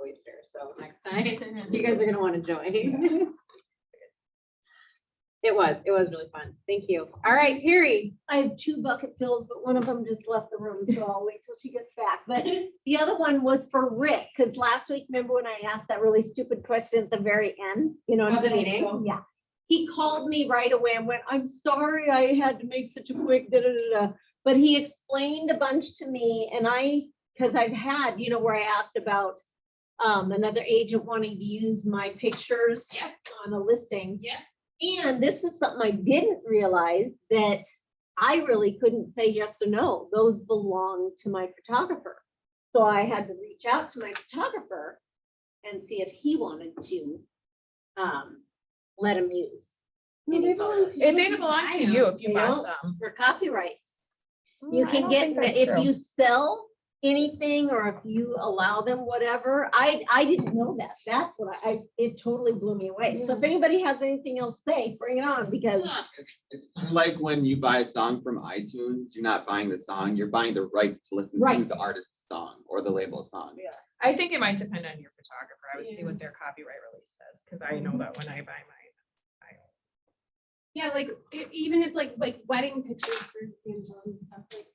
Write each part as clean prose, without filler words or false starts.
oyster. So next time you guys are gonna want to join. It was really fun. Thank you. All right, Terry. I have 2 bucket fills, but one of them just left the room, so I'll wait till she gets back. But the other one was for Rick, because last week, remember when I asked that really stupid question at the very end? You know, Of the meeting? Yeah. He called me right away and went, I'm sorry I had to make such a quick da da da da. But he explained a bunch to me, and because I've had, you know, where I asked about another agent wanting to use my pictures on a listing. Yeah. And this is something I didn't realize, that I really couldn't say yes or no. Those belong to my photographer. So I had to reach out to my photographer and see if he wanted to let him use. any photos. It didn't belong to you if you They bought don't. them. For copyright. You I can don't get, think that's if true. you sell anything or if you allow them, whatever. I didn't know that. That's what it totally blew me away. So if anybody has anything else to say, bring it on, because It's kind of like when you buy a song from iTunes, you're not buying the song, you're buying the right to listen to Right. the artist's song or the label song. Yeah, I think it might depend on your photographer. I would see what their copyright release says, because I know that when I buy mine. Yeah, like even if like wedding pictures for example and stuff, like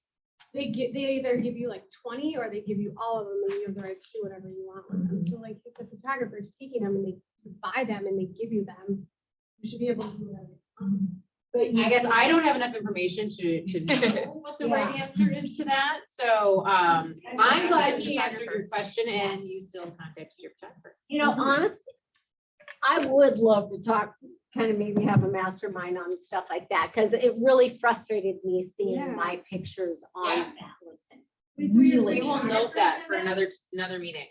they either give you like 20 or they give you all of them and you have the right to do whatever you want with them. So like if the photographer is taking them and they buy them and they give you them, you should be able to do whatever you want. but you I guess I don't have enough information to know what the right answer is to that. So I'm glad he answered your question and you still contacted your photographer. You know, honestly, I would love to talk, kind of maybe have a mastermind on stuff like that, because it really frustrated me seeing Yeah. my pictures on Yeah. that listing. We Really. will note that for another meeting.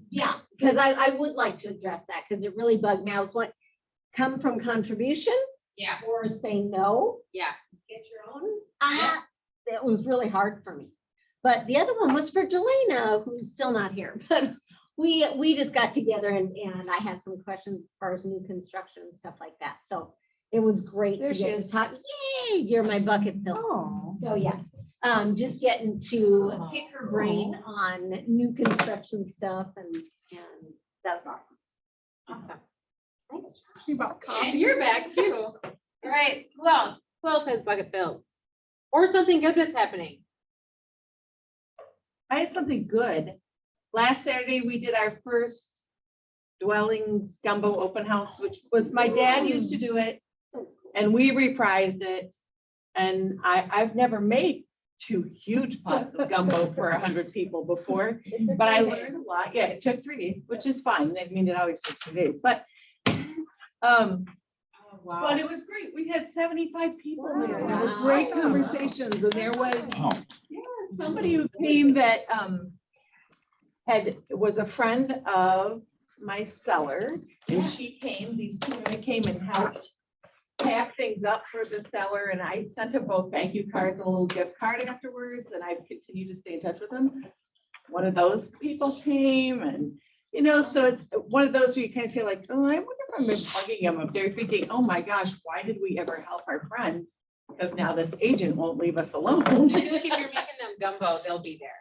Yeah, because I would like to address that, because it really bugged me. I was like, come from contribution Yeah, or say no, yeah. get your own. It was really hard for me. But the other one was for Delana, who's still not here, but we just got together and I had some questions as far as new construction and stuff like that. So it was great There to she get to is. talk. Yay, you're my bucket fill. Oh. So yeah, just getting to pick her brain on new construction stuff and that's awesome. Awesome. Thanks. She bought coffee. And you're back too. All right, who else? Who else has bucket filled? Or something good that's happening? I had something good. Last Saturday, we did our first dwellings gumbo open house, which was, my dad used to do it. And we reprised it. And I've never made 2 huge pots of gumbo for 100 people before, but I learned a lot. Yeah, it took 3 days, which is fine. I mean, it always takes 3 days, but but it was great. We had 75 people there. There were great Wow. conversations, and there was somebody who came that was a friend of my seller, and she came, these 2 women came and helped pack things up for the seller, and I sent them both thank you cards, a little gift card afterwards, and I've continued to stay in touch with them. One of those people came, and so it's one of those where you kind of feel like, oh, I wonder if I'm bugging them, if they're thinking, oh my gosh, why did we ever help our friend? Because now this agent won't leave us alone. I feel like if you're making them gumbo, they'll be there.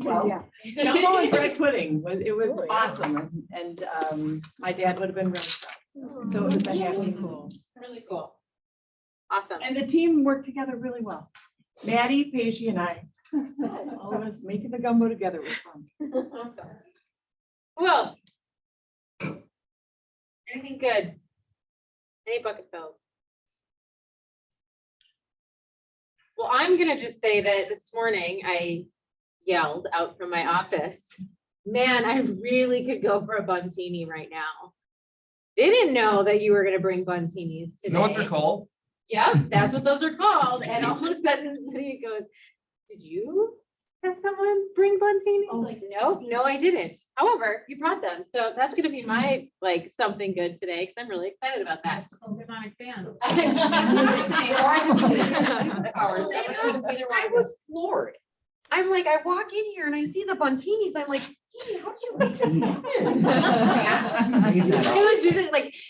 Well, Yeah. gumbo and bread pudding it was Oh, yeah. awesome, and my dad would have been really proud. So it was a happy. Really cool. Awesome. And the team worked together really well. Maddie, Paige, and I, all of us making the gumbo together was fun. Awesome. Who else? Anything good? Any bucket fills? Well, I'm gonna just say that this morning I yelled out from my office, man, I really could go for a buntini right now. Didn't know that you were gonna bring buntinis today. You know what they're called? Yep, that's what those are called. And all of a sudden, Lydia goes, did you have someone bring buntinis? I'm like, no, I didn't. However, you brought them. So that's gonna be my, like, something good today, because I'm really excited about that. Organic fan. I was floored. I'm like, I walk in here and I see the buntinis. I'm like, How'd you make this happen?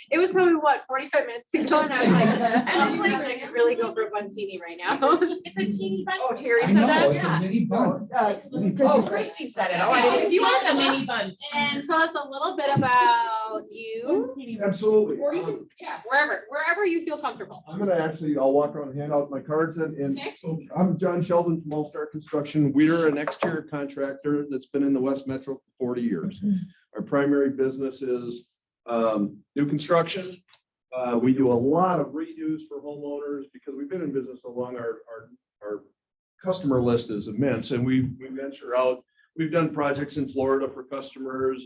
It was probably what, 45 minutes ago, and I was like, I could really go for a buntini right now. It's a teeny bun. Oh, Terry I said know, that? it's a mini bun. Oh, Christie said it. Oh, I didn't. If you want the mini bun. And tell us a little bit about you, Absolutely. or you can, yeah, wherever you feel comfortable. I'm gonna actually, I'll walk around and hand out my cards and Okay. so I'm John Sheldon from All Star Construction. We're an exterior contractor that's been in the West Metro for 40 years. Our primary business is new construction. We do a lot of redos for homeowners because we've been in business so long. Our customer list is immense and we venture out. We've done projects in Florida for customers.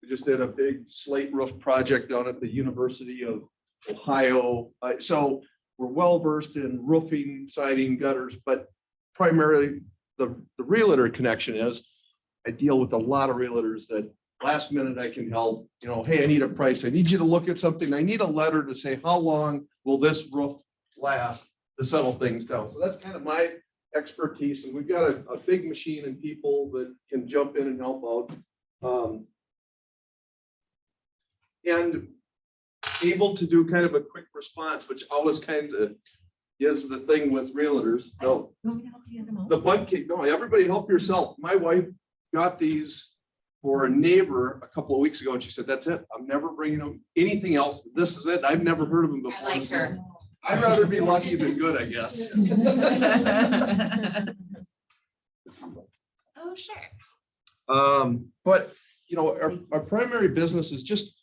We just did a big slate roof project down at the University of Ohio. So we're well versed in roofing, siding, gutters, but primarily the realtor connection is I deal with a lot of realtors that last minute I can help, you know, hey, I need a price. I need you to look at something. I need a letter to say, how long will this roof last to settle things down? So that's kind of my expertise. And we've got a big machine and people that can jump in and help out. And able to do kind of a quick response, which always kind of is the thing with realtors. No, the bun cake, no, everybody help yourself. My wife got these for a neighbor a couple of weeks ago and she said, that's it. I'm never bringing them anything else. This is it. I've never heard of them before. I liked her. I'd rather be lucky than good, I guess. Oh, sure. But you know, our primary business is just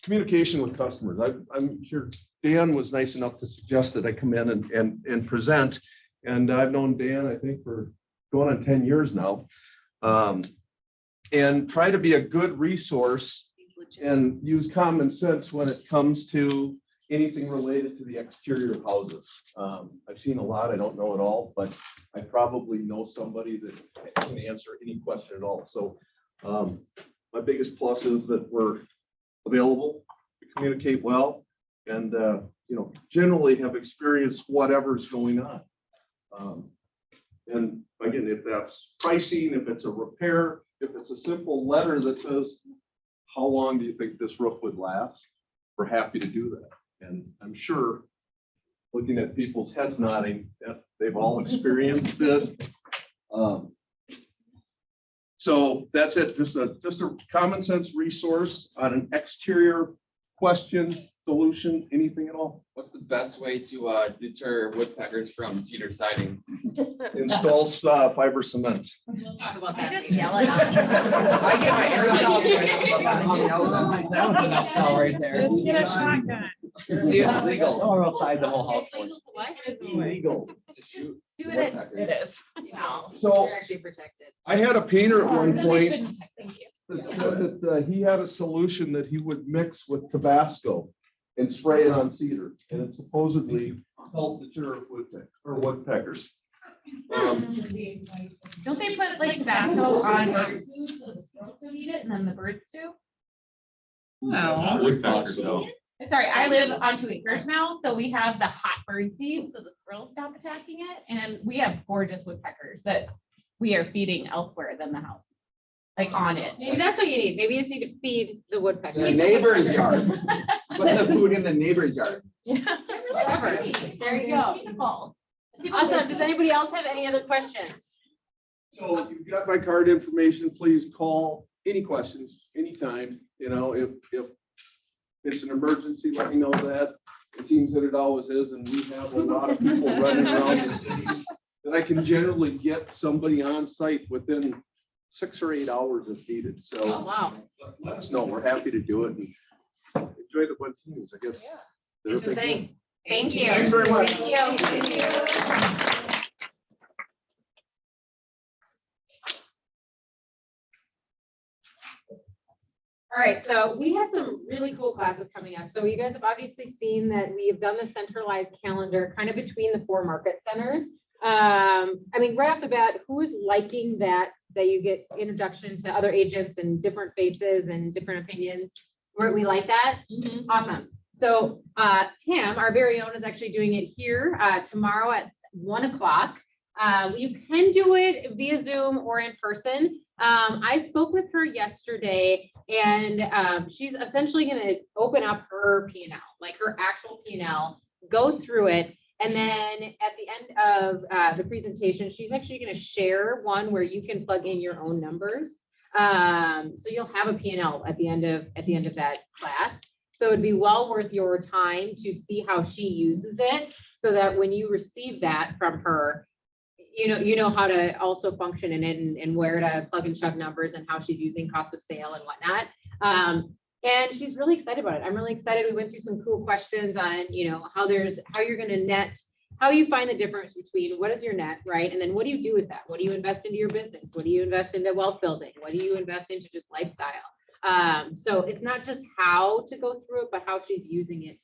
communication with customers. I'm here. Dan was nice enough to suggest that I come in and present. And I've known Dan, I think, for going on 10 years now. And try to be a good resource and use common sense when it comes to anything related to the exterior of houses. I've seen a lot. I don't know it all, but I probably know somebody that can answer any question at all. So my biggest plus is that we're available, we communicate well, and you know, generally have experienced whatever's going on. And again, if that's pricing, if it's a repair, if it's a simple letter that says, how long do you think this roof would last? We're happy to do that. And I'm sure, looking at people's heads nodding, that they've all experienced it. So that's it, just a common sense resource on an exterior question, solution, anything at all. What's the best way to deter woodpeckers from cedar siding? Install fiber cement. We'll talk about that. I just later. yell it out. I get my air That was enough shell right there. Just get a shotgun. It's legal. Or outside the whole house. It's legal to what? Illegal. To shoot Do it. woodpeckers. It is. No, So they're actually protected. I had a painter at one No, they point shouldn't. Thank you. that said that he had a solution that he would mix with Tabasco and spray it on cedar, and it supposedly helped deter woodpeckers. Don't they put like tobacco on bird food so the squirrels don't eat it and then the birds do? No. Woodpeckers though. Sorry, I live on 2 acres now, so we have the hot bird seed, so the squirrels stop attacking it. And we have gorgeous woodpeckers that we are feeding elsewhere than the house, like on it. Maybe that's what you need. Maybe you just need to feed the woodpecker. The neighbor's yard. Put the food in the neighbor's yard. Whatever. There you go. Beautiful. Awesome. Does anybody else have any other questions? So you've got my card information, please call, any questions, anytime, you know, if it's an emergency, let me know that. It seems that it always is, and we have a lot of people running around the cities that I can generally get somebody on site within 6 or 8 hours if needed, Oh, so wow. let us know, we're happy to do it, and enjoy the one teams, I guess. They're a Good big deal. thing. Thank you. Thanks very much. Thank you. All right, so we have some really cool classes coming up. So you guys have obviously seen that we have done the centralized calendar kind of between the 4 market centers. I mean, right off the bat, who is liking that you get introduction to other agents and different faces and different opinions? We like that? Awesome. So Tim, our very own, is actually doing it here tomorrow at 1 o'clock. You can do it via Zoom or in person. I spoke with her yesterday and she's essentially gonna open up her P&L, like her actual P&L, go through it. And then at the end of the presentation, she's actually gonna share one where you can plug in your own numbers. So you'll have a P&L at the end of that class. So it'd be well worth your time to see how she uses it so that when you receive that from her, you know how to also function in it and where to plug and chug numbers and how she's using cost of sale and whatnot. And she's really excited about it. I'm really excited. We went through some cool questions on, how you're going to net, how you find the difference between what is your net, right? And then what do you do with that? What do you invest into your business? What do you invest into wealth building? What do you invest into just lifestyle? So it's not just how to go through it, but how she's using it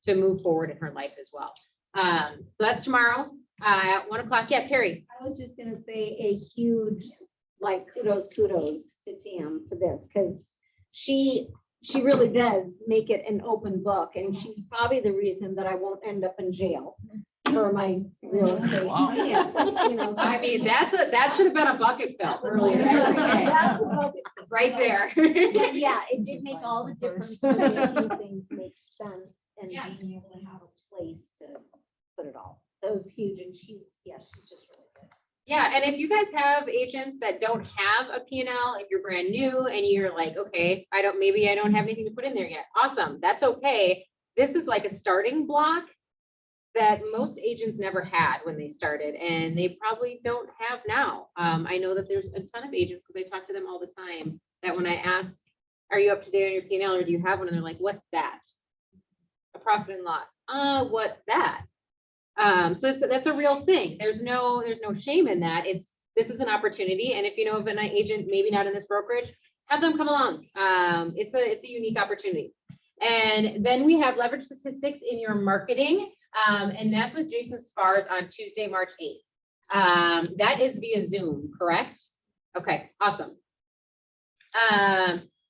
to move forward in her life as well. So that's tomorrow at 1 o'clock. Yeah, Terry. I was just gonna say a huge, kudos to Tam for this, because she really does make it an open book, and she's probably the reason that I won't end up in jail for my real estate. Wow. I mean, that should have been a bucket fill earlier. That's the bucket. Right there. But yeah, it did make all the difference to making things make sense and Yeah. being able to have a place to put it all. That was huge, and she's just really good. Yeah, and if you guys have agents that don't have a P&L, if you're brand new and you're like, okay, maybe I don't have anything to put in there yet. Awesome, that's okay. This is like a starting block that most agents never had when they started, and they probably don't have now. I know that there's a ton of agents, because I talk to them all the time, that when I ask, are you up to date on your P&L, or do you have one? And they're like, what's that? A profit and loss. What's that? So that's a real thing. There's no shame in that. This is an opportunity. And if you know of an agent, maybe not in this brokerage, have them come along. It's a unique opportunity. And then we have leverage statistics in your marketing. And that's with Jason Spars on Tuesday, March 8th. That is via Zoom, correct? Okay, awesome.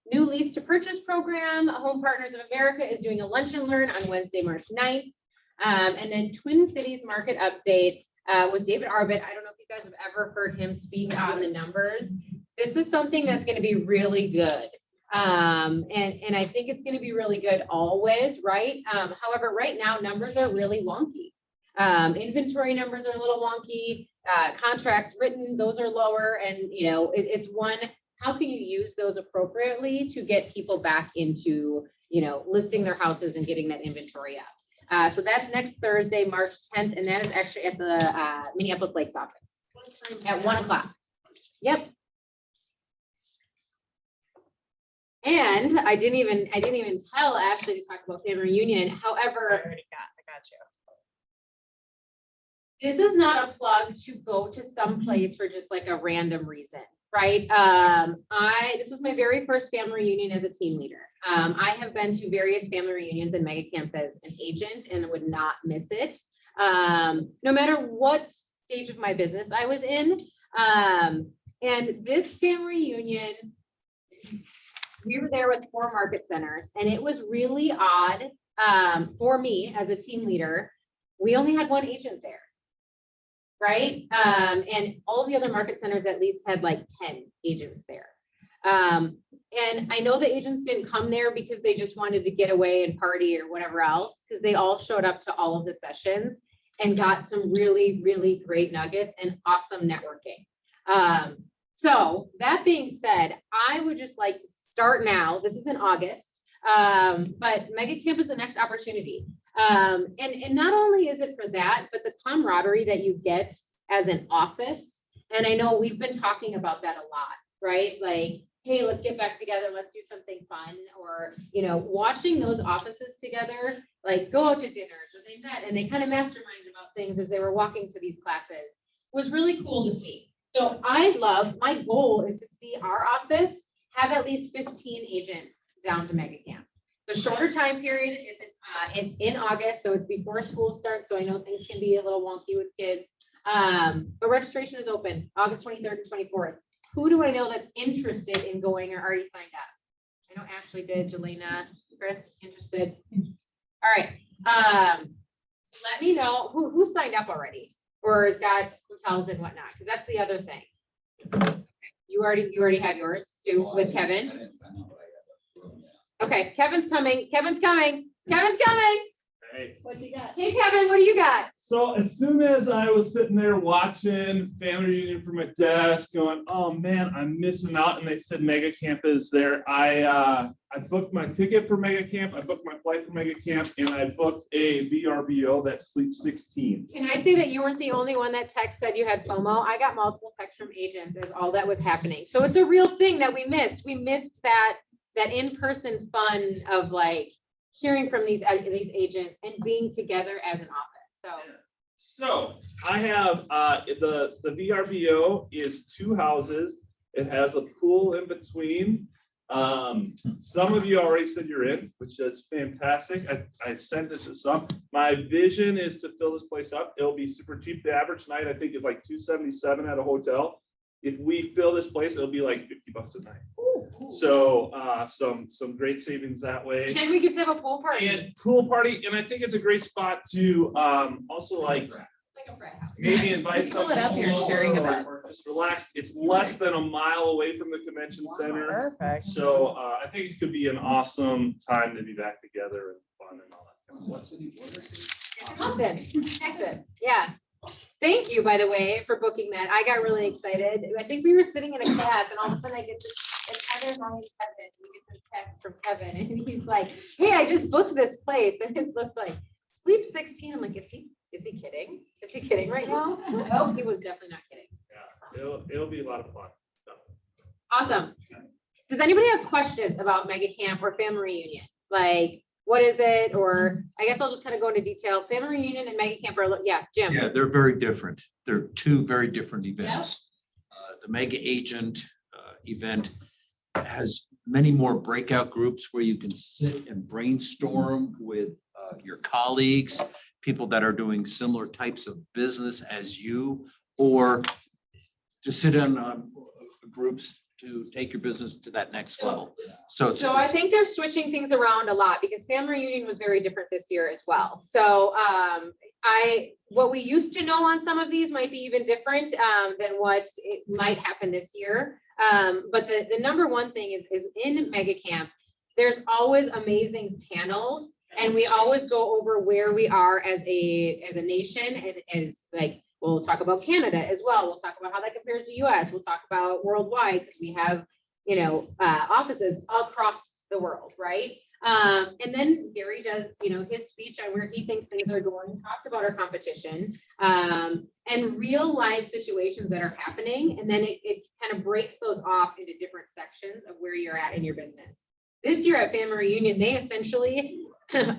New lease to purchase program. Home Partners of America is doing a lunch and learn on Wednesday, March 9th. And then Twin Cities market update with David Arbit. I don't know if you guys have ever heard him speak on the numbers. This is something that's going to be really good. And I think it's going to be really good always, right? However, right now numbers are really wonky. Inventory numbers are a little wonky. Contracts written, those are lower. And, it's one, how can you use those appropriately to get people back into, listing their houses and getting that inventory up? So that's next Thursday, March 10th, and that is actually at the Minneapolis Lakes office at 1 o'clock. Yep. And I didn't even tell Ashley to talk about family reunion. However, I got you. this is not a plug to go to some place for just like a random reason, right? This was my very first family reunion as a team leader. I have been to various family reunions and mega camps as an agent and would not miss it. No matter what stage of my business I was in. And this family reunion, we were there with 4 market centers, and it was really odd for me as a team leader. We only had 1 agent there, right? And all the other market centers at least had like 10 agents there. And I know the agents didn't come there because they just wanted to get away and party or whatever else, because they all showed up to all of the sessions and got some really, really great nuggets and awesome networking. So that being said, I would just like to start now. This is in August, but Mega Camp is the next opportunity. And not only is it for that, but the camaraderie that you get as an office. And I know we've been talking about that a lot, right? Like, hey, let's get back together. Let's do something fun. Or, watching those offices together, like go out to dinners, or they met and they kind of masterminded about things as they were walking to these classes, was really cool to see. So my goal is to see our office have at least 15 agents down to Mega Camp. The shorter time period is it's in August, so it's before school starts. So I know things can be a little wonky with kids, but registration is open August 23rd and 24th. Who do I know that's interested in going or already signed up? I know Ashley did, Jelena, Chris, interested. All right. Let me know who signed up already. Or is that hotels and whatnot? Because that's the other thing. You already have yours too with Kevin. Okay, Kevin's coming. Kevin's coming. Kevin's coming. Hey. What you got? Hey, Kevin, what do you got? So as soon as I was sitting there watching family reunion from my desk going, oh man, I'm missing out. And they said Mega Camp is there. I booked my ticket for Mega Camp. I booked my flight for Mega Camp, and I booked a VRBO that sleeps 16. Can I say that you weren't the only one that text said you had FOMO? I got multiple texts from agents as all that was happening. So it's a real thing that we missed. We missed that in-person fun of like hearing from these agents and being together as an office. So I have the VRBO is 2 houses. It has a pool in between. Some of you already said you're in, which is fantastic. I sent it to some. My vision is to fill this place up. It'll be super cheap. The average night I think is like $277 at a hotel. If we fill this place, it'll be like $50 a night. So some great savings that way. And we could have a pool party. And pool party, and I think it's a great spot to also like Like a frat house. maybe invite Pull some it up here, people sharing over event. or just relax. It's less than a mile away from the convention center. Perfect. So I think it could be an awesome time to be back together and fun and all that. What city? What city? Austin, Texas. Yeah. Thank you, by the way, for booking that. I got really excited. I think we were sitting in a class and all of a sudden I get this, it's Heather, mine, Kevin. We get this text from Kevin and he's like, hey, I just booked this place. And it looks like sleep 16. I'm like, is he kidding? Is he kidding right now? Nope, he was definitely not kidding. Yeah, it'll be a lot of fun. So, Awesome. Does anybody have questions about Mega Camp or family reunion? Like, what is it? Or I guess I'll just kind of go into detail. Family reunion and Mega Camp are, yeah, Jim. Yeah, they're very different. They're 2 very different events. The Mega Agent event has many more breakout groups where you can sit and brainstorm with your colleagues, people that are doing similar types of business as you, or to sit in groups to take your business to that next level. So I think they're switching things around a lot because family reunion was very different this year as well. So what we used to know on some of these might be even different than what it might happen this year. But the number one thing is in Mega Camp, there's always amazing panels, and we always go over where we are as a nation and as like. We'll talk about Canada as well. We'll talk about how that compares to US. We'll talk about worldwide because we have, offices across the world, right? And then Gary does, his speech on where he thinks things are going, talks about our competition and real life situations that are happening. And then it kind of breaks those off into different sections of where you're at in your business. This year at Family Reunion, they essentially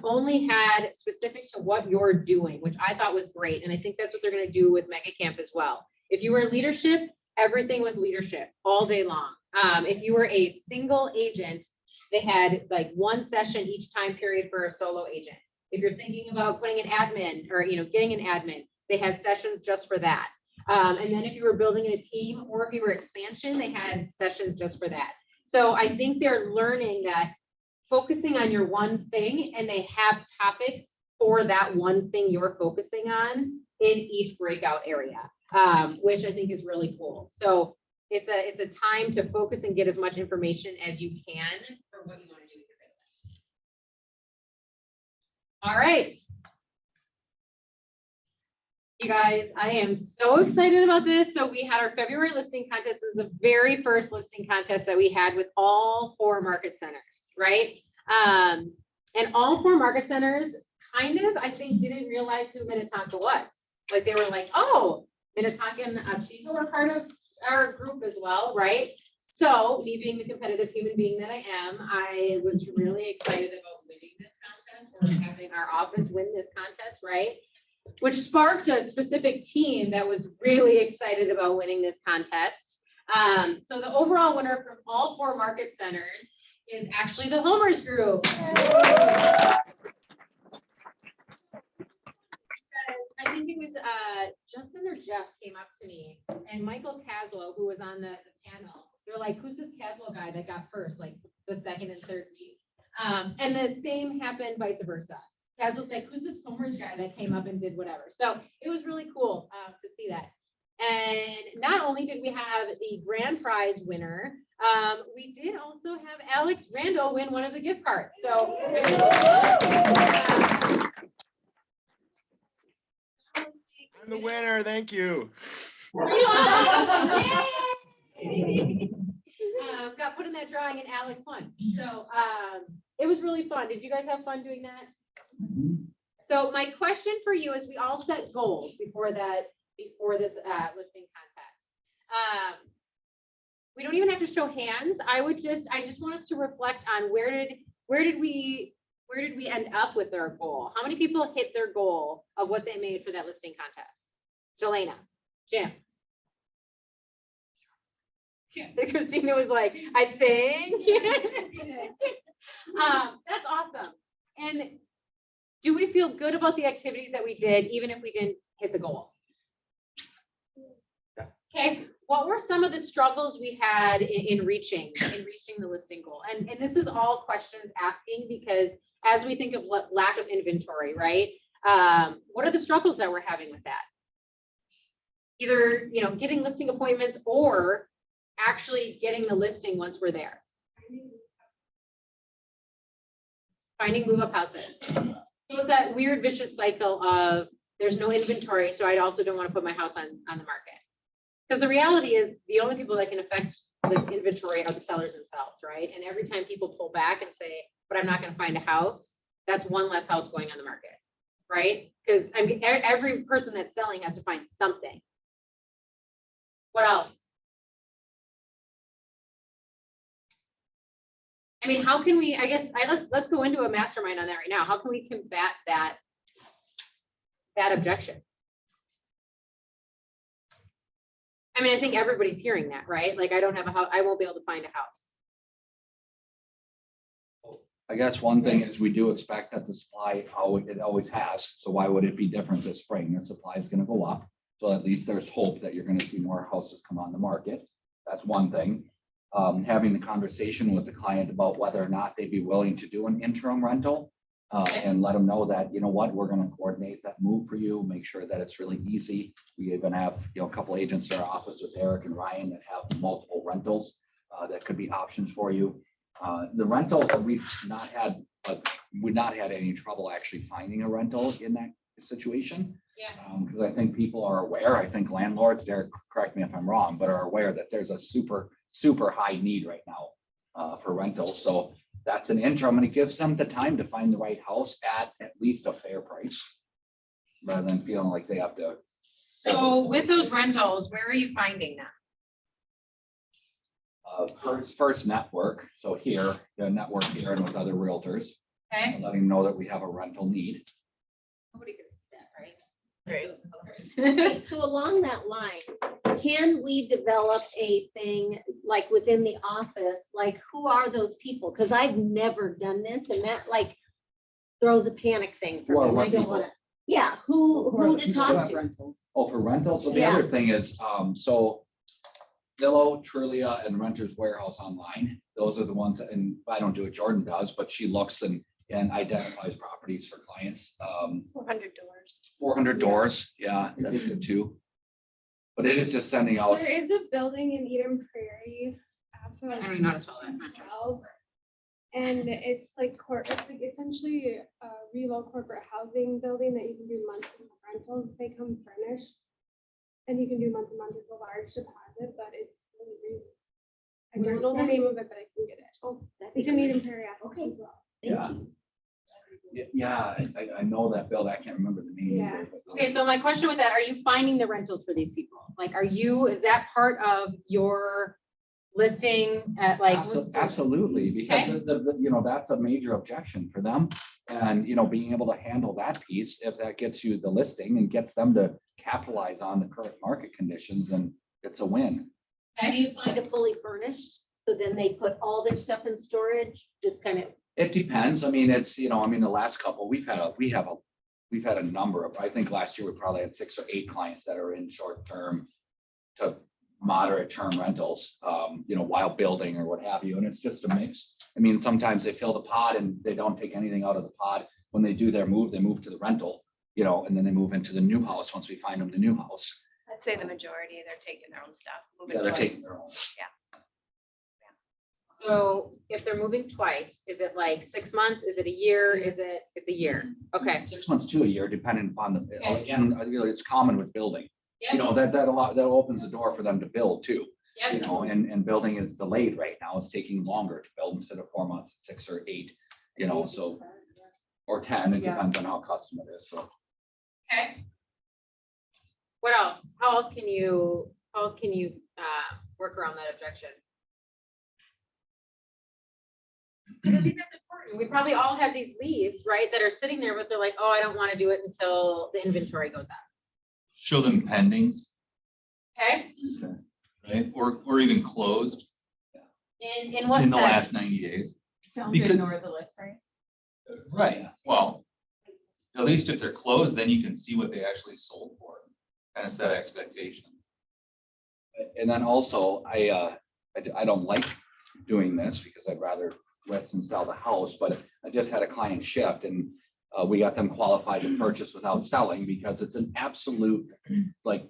only had specific to what you're doing, which I thought was great. And I think that's what they're going to do with Mega Camp as well. If you were in leadership, everything was leadership all day long. If you were a single agent, they had like one session each time period for a solo agent. If you're thinking about putting an admin or, getting an admin, they had sessions just for that. And then if you were building in a team or if you were expansion, they had sessions just for that. So I think they're learning that focusing on your one thing, and they have topics for that one thing you're focusing on in each breakout area, which I think is really cool. So it's a time to focus and get as much information as you can for what you want to do with your business. All right. You guys, I am so excited about this. So we had our February listing contest. This is the very first listing contest that we had with all 4 market centers, right? And all 4 market centers kind of, I think, didn't realize who Minnetonka was. Like they were like, oh, Minnetonka and Chico are part of our group as well, right? So me being the competitive human being that I am, I was really excited about winning this contest or having our office win this contest, right? Which sparked a specific team that was really excited about winning this contest. So the overall winner from all 4 market centers is actually the Homers Group. I think it was Justin or Jeff came up to me and Michael Caslow, who was on the panel, they're like, who's this Caslow guy that got first, like the second and third week? And the same happened vice versa. Kaz was like, who's this Homer's guy that came up and did whatever? So it was really cool to see that. And not only did we have the grand prize winner, we did also have Alex Randall win one of the gift cards. So I'm the winner, thank you. got put in that drawing and Alex won. So it was really fun. Did you guys have fun doing that? So my question for you is, we all set goals before this listing contest. We don't even have to show hands. I just want us to reflect on where did we end up with our goal? How many people hit their goal of what they made for that listing contest? Jelena, Jim. Christina was like, I think. That's awesome. And do we feel good about the activities that we did, even if we didn't hit the goal? Okay, what were some of the struggles we had in reaching the listing goal? And this is all questions asking, because as we think of lack of inventory, right? What are the struggles that we're having with that? Either, getting listing appointments or actually getting the listing once we're there. Finding move-up houses. So it's that weird vicious cycle of there's no inventory, so I also don't want to put my house on the market. Because the reality is the only people that can affect this inventory are the sellers themselves, right? And every time people pull back and say, but I'm not going to find a house, that's one less house going on the market, right? Because I mean, every person that's selling has to find something. What else? I mean, how can we, let's go into a mastermind on that right now. How can we combat that objection? I mean, I think everybody's hearing that, right? Like, I don't have a house, I won't be able to find a house. I guess one thing is we do expect that the supply, it always has. So why would it be different this spring? The supply is going to go up. So at least there's hope that you're going to see more houses come on the market. That's one thing. Having the conversation with the client about whether or not they'd be willing to do an interim rental and let them know that, you know what, we're going to coordinate that move for you, make sure that it's really easy. We even have, a couple agents in our office with Eric and Ryan that have multiple rentals that could be options for you. The rentals that we've not had any trouble actually finding a rental in that situation. Yeah. Because I think people are aware, I think landlords, Derek, correct me if I'm wrong, but are aware that there's a super high need right now for rentals. So that's an interim, and it gives them the time to find the right house at least a fair price, rather than feeling like they have to. So with those rentals, where are you finding them? First network. So here, the network here and with other realtors, Okay. letting them know that we have a rental need. Nobody can see that, right? Okay, so along that line, can we develop a thing like within the office, like who are those people? Because I've never done this, and that like throws a panic thing Who are for me. what I don't people? want to. Yeah, who to talk to? Oh, for rentals. So the Yeah. other thing is, so Zillow, Trulia, and Renters Warehouse online. Those are the ones, and I don't do it, Jordan does, but she looks and identifies properties for clients. 400 doors. 400 doors. Yeah, that's good too. But it is just sending out. There is a building in Eden Prairie. I don't even know how to spell that. 12, and it's like essentially a reload corporate housing building that you can do monthly rentals. They come furnished, and you can do month to month with a large deposit, but it's really reasonable. I Where's don't know the that? name of it, but I can get it. Oh, that'd be It's in Eden great. Prairie. Okay. as well. Thank Yeah. you. Yeah, I know that build. I can't remember the name. Yeah. either, but- Okay, so my question with that, are you finding the rentals for these people? Like, is that part of your listing at like? Absolutely, because that's a major objection for them. And, being able to handle that piece, if that gets you the listing and gets them to capitalize on the current market conditions, then it's a win. Do you find it fully furnished? So then they put all their stuff in storage, just kind of. It depends. I mean, it's, the last couple, we've had a number of, I think last year we probably had 6 or 8 clients that are in short-term to moderate term rentals, while building or what have you. And it's just a mix. I mean, sometimes they fill the pod and they don't take anything out of the pod. when they do their move, they move to the rental, you know, and then they move into the new house once we find them the new house. I'd say the majority, they're taking their own stuff. moving Yeah, they're twice. taking their own. So if they're moving twice, is it like 6 months? Is it a year? It's a year? Okay. 6 months to a year, depending upon the, Okay. again, you know, it's common with building. You know, that a lot, that opens the door for them to build too. You know, and building is delayed right now. It's taking longer to build instead of 4 months, 6 or 8, you know, so. Or 10, it Yeah. depends on how custom it is, so. Okay. What else? How else can you work around that objection? Because I think that's important. We probably all have these leads, right, that are sitting there, but they're like, oh, I don't want to do it until the inventory goes up. Show them pendings, Okay? right? Or even closed In what in the sense? last 90 days. Don't Because- ignore the list, right? Right, well, at least if they're closed, then you can see what they actually sold for, kind of set expectation. And then also, I don't like doing this because I'd rather list and sell the house, but I just had a client shift and we got them qualified to purchase without selling because it's an absolute, like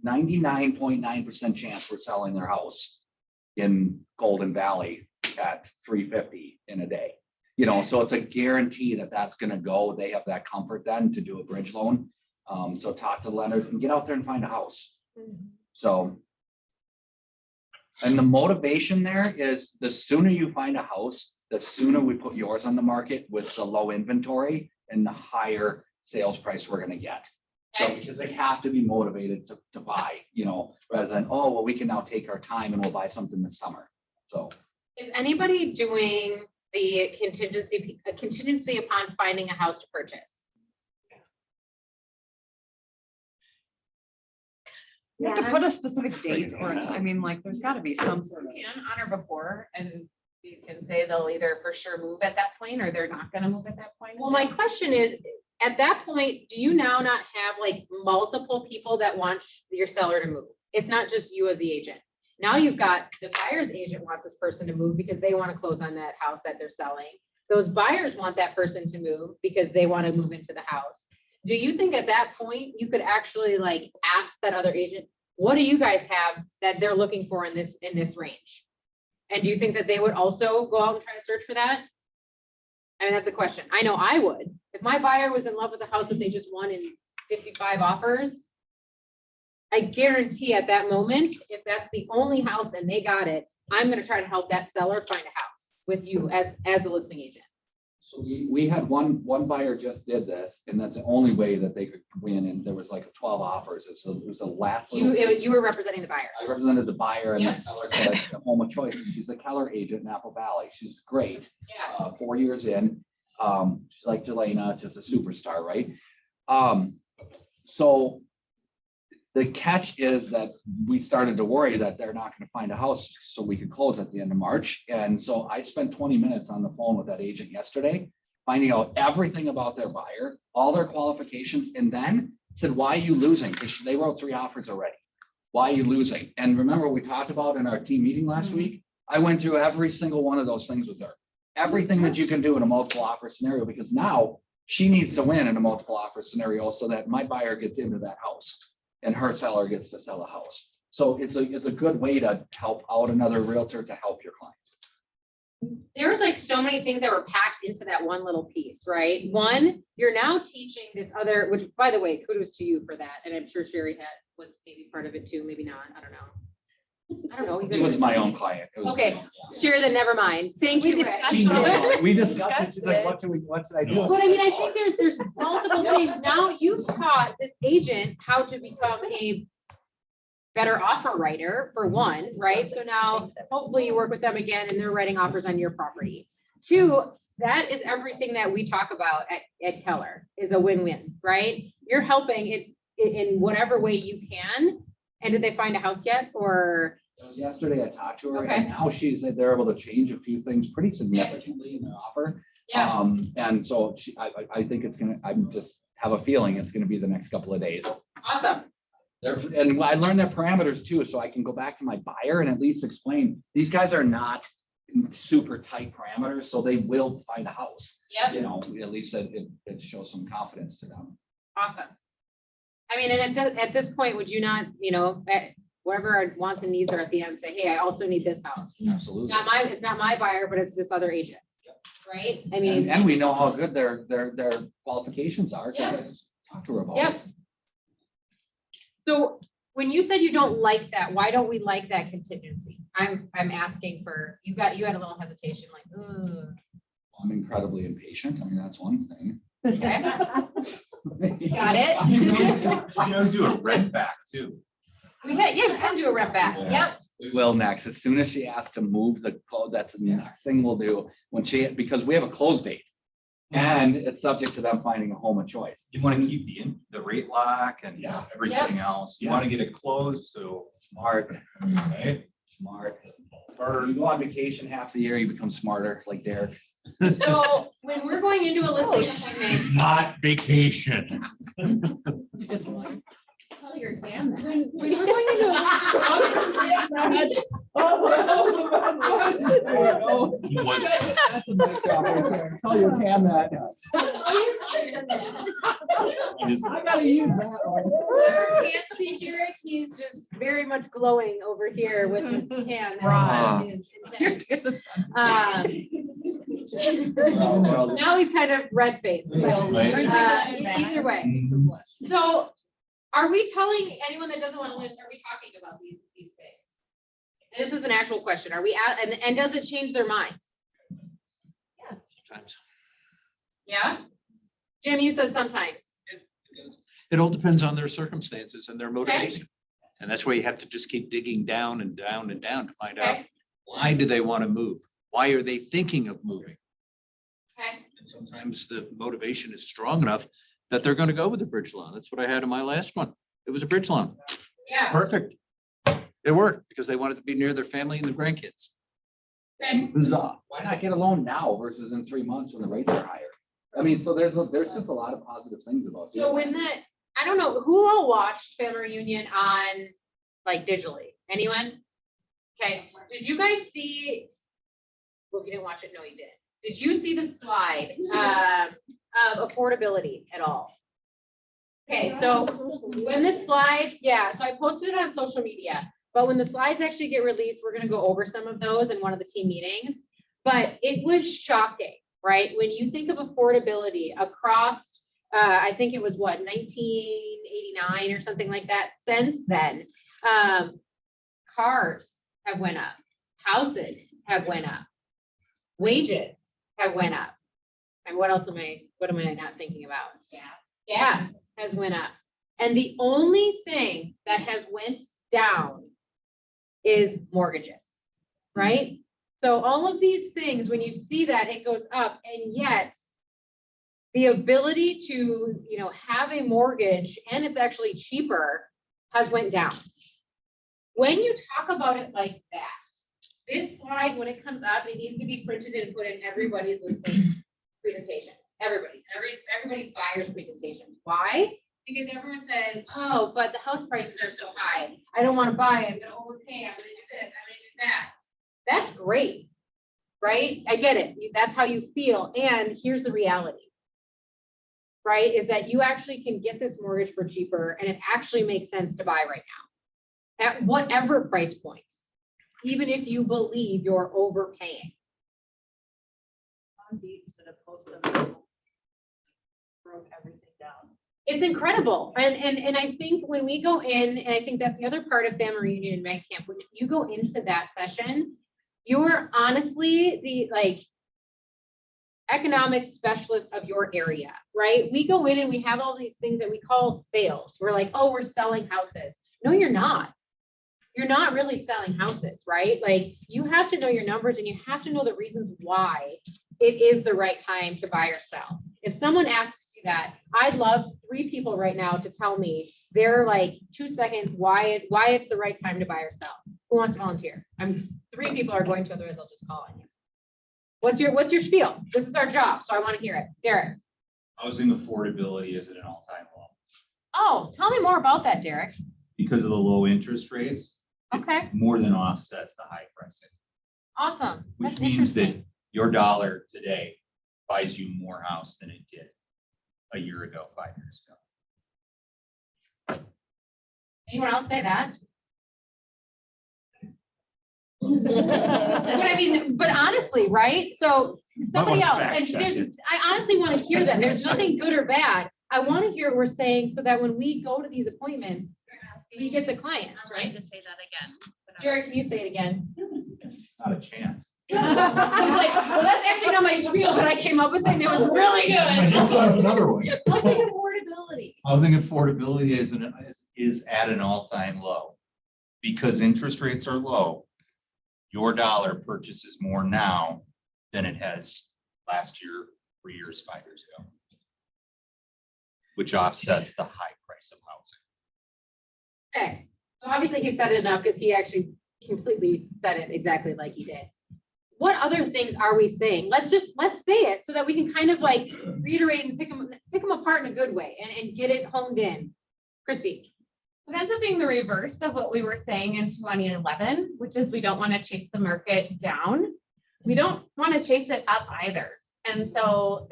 99.9% chance we're selling their house in Golden Valley at 350 in a day. You know, so it's a guarantee that that's gonna go. They have that comfort then to do a bridge loan. So talk to the lenders and get out there and find a house. So. And the motivation there is the sooner you find a house, the sooner we put yours on the market with the low inventory and the higher sales price we're gonna get. So because they have to be motivated to buy, you know, rather than, oh, well, we can now take our time and we'll buy something this summer. So. Is anybody doing the contingency upon finding a house to purchase? You have to put a specific date or, Yeah. I mean, like, there's gotta be some sort of. Can honor before, and you can say they'll either for sure move at that point, or they're not gonna move at that point. Well, my question is, at that point, do you now not have like multiple people that want your seller to move? It's not just you as the agent. Now you've got the buyer's agent wants this person to move because they want to close on that house that they're selling. Those buyers want that person to move because they want to move into the house. Do you think at that point you could actually like ask that other agent, what do you guys have that they're looking for in this range? And do you think that they would also go out and try to search for that? I mean, that's a question. I know I would. If my buyer was in love with the house that they just won in 55 offers, I guarantee at that moment, if that's the only house and they got it, I'm gonna try to help that seller find a house with you as a listing agent. So we had one buyer just did this, and that's the only way that they could win, and there was like 12 offers. So it was the last. You were representing the buyer. I represented the buyer and the Yeah. seller said a home of choice. She's a Keller agent in Apple Valley. She's great. Yeah. 4 years in. She's like Jelena, just a superstar, right? So the catch is that we started to worry that they're not going to find a house so we could close at the end of March. And so I spent 20 minutes on the phone with that agent yesterday, finding out everything about their buyer, all their qualifications, and then said, why are you losing? Because they wrote 3 offers already. Why are you losing? And remember what we talked about in our team meeting last week? I went through every single one of those things with her. Everything that you can do in a multiple offer scenario, because now she needs to win in a multiple offer scenario so that my buyer gets into that house and her seller gets to sell a house. So it's a good way to help out another realtor to help your client. There was like so many things that were packed into that one little piece, right? One, you're now teaching this other, which by the way, kudos to you for that. And I'm sure Sherry was maybe part of it too, maybe not, I don't know. You It guys was are- my own client. It was- Okay, Sherry, then never mind. Thank you. Rick. She knows. We discussed it. She's like, what should I do? But I mean, I think there's multiple things. Now you've taught this agent how to become a better offer writer for one, right? So now hopefully you work with them again and they're writing offers on your property. 2, that is everything that we talk about at Keller is a win-win, right? You're helping it in whatever way you can. And did they find a house yet or? Yesterday I talked to her Okay. and now they're able to change a few things pretty significantly in their offer. Yeah. And so I think I just have a feeling it's gonna be the next couple of days. Awesome. And I learned their parameters too, so I can go back to my buyer and at least explain, these guys are not super tight parameters, so they will find a house. Yep, You know, at least it shows some confidence to them. awesome. I mean, and at this point, would you not, whatever our wants and needs are at the end, say, hey, I also need this house. It's Absolutely. it's not my buyer, but it's this other agent, right? I mean, And we know how good their qualifications are. 'Cause Yeah. I just talked to her about Yep. it. so when you said you don't like that, why don't we like that contingency? I'm asking for, you had a little hesitation, like, ooh. I'm incredibly impatient. I mean, that's one thing. Okay. Got it? She knows do a rent back too. We can do a rep back, Yeah. yep. We will next, as soon as she asks to move the clothes, that's the next thing we'll do because we have a close date. And it's subject to them finding a home of choice. You want to keep the rate lock and Yeah. everything else. You want to get it closed, so. Smart, Right? smart. Or you go on vacation half the year, you become smarter, like Derek. So when we're going into a listing appointment, Not vacation. Tell your Sam that. when we're going into He was, Tell your Tam that. he just- I gotta use that one. can't see Derek, he's just very much glowing over here with his tan. Right. Is intense. Now he's kind of red faced. Either way. So are we telling anyone that doesn't want to list, are we talking about these things? And this is an actual question. Are we and does it change their mind? Sometimes. Yeah? Jim, you said sometimes. It all depends on their circumstances and their motivation. And that's why you have to just keep digging down and down and down to find out, Okay. why do they want to move? Why are they thinking of moving? Okay. And sometimes the motivation is strong enough that they're going to go with the bridge loan. That's what I had in my last one. It was a bridge loan. Yeah. Perfect. It worked because they wanted to be near their family and the grandkids. Okay. Huzzah. Why not get a loan now versus in 3 months when the rates are higher? I mean, so there's just a lot of positive things about it. So I don't know, who all watched Family Reunion on, like, digitally? Anyone? Okay, did you guys see, well, if you didn't watch it, no, you didn't. Did you see the slide of affordability at all? Okay, so when this slide, so I posted it on social media, but when the slides actually get released, we're gonna go over some of those in one of the team meetings. But it was shocking, right? When you think of affordability across, I think it was 1989 or something like that. Since then, cars have went up, houses have went up, wages have went up. And what am I not thinking about? Gas has went up. And the only thing that has went down is mortgages, right? So all of these things, when you see that, it goes up, and yet the ability to, have a mortgage, and it's actually cheaper, has went down. When you talk about it like that, this slide, when it comes up, it needs to be printed and put in everybody's listing presentation. Everybody's buyer's presentation. Why? Because everyone says, oh, but the house prices are so high. I don't want to buy it. I'm going to overpay. I'm going to do this. I'm going to do that. That's great, right? I get it. That's how you feel. And here's the reality, right? Is that you actually can get this mortgage for cheaper, and it actually makes sense to buy right now at whatever price point, even if you believe you're overpaying. Broke everything down. It's incredible. And I think when we go in, and I think that's the other part of Family Reunion and Meg Camp, when you go into that session, you're honestly the economic specialist of your area, right? We go in and we have all these things that we call sales. We're like, oh, we're selling houses. No, you're not. You're not really selling houses, right? Like, you have to know your numbers, and you have to know the reasons why it is the right time to buy or sell. If someone asks you that, I'd love 3 people right now to tell me they're like 2 seconds why it's the right time to buy or sell. Who wants to volunteer? 3 people are going to, otherwise I'll just call on you. What's your spiel? This is our job, so I want to hear it. Derek. Housing affordability is at an all-time low Oh, tell me more about that, Derek. because of the low interest rates. Okay. More than offsets the high pricing. Awesome. which That's means that interesting. your dollar today buys you more house than it did a year ago, 5 years ago. Anyone else say that? But I mean, but honestly, right? So somebody wanna else, fact and check there's, it. I honestly want to hear that. There's nothing good or bad. I want to hear what we're saying so that when we go to these appointments, we get the clients, right? To say that again. Jared, can you say it again? Not a chance. He's like, well, that's actually not my spiel, but I came up with it and it was really I just good. thought of another one. Housing affordability. Housing affordability is at an all-time low. Because interest rates are low, your dollar purchases more now than it has last year, 3 years, 5 years ago. Which offsets the high price of housing. Okay, so obviously he said it enough because he actually completely said it exactly like he did. What other things are we saying? Let's say it so that we can kind of like reiterate and pick them apart in a good way and get it honed in. Christy. It ends up being the reverse of what we were saying in 2011, which is we don't want to chase the market down. We don't want to chase it up either. And so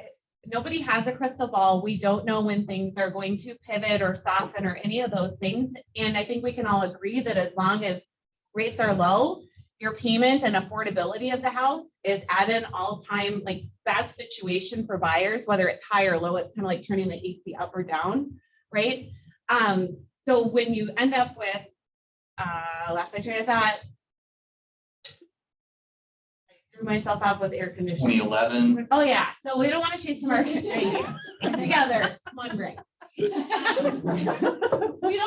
nobody has a crystal ball. We don't know when things are going to pivot or soften or any of those things. And I think we can all agree that as long as rates are low, your payment and affordability of the house is at an all-time like best situation for buyers, whether it's high or low. It's kind of like turning the AC up or down, right? So when you end up with, last my train of thought, I threw myself off with air conditioning. 2011, Oh, yeah. So we don't want to chase the market. Together, one brain. We don't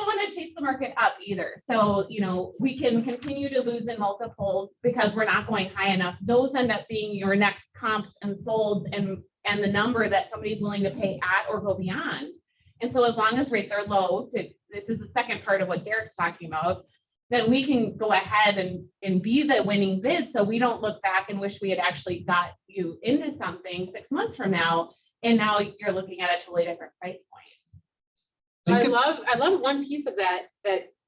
want to chase the market up either. So, you know, we can continue to lose in multiples because we're not going high enough. Those end up being your next comps and sold and the number that somebody's willing to pay at or go beyond. And so as long as rates are low, this is the second part of what Derek's talking about, then we can go ahead and be the winning bid. So we don't look back and wish we had actually got you into something 6 months from now. And now you're looking at a totally different price point. I love one piece of that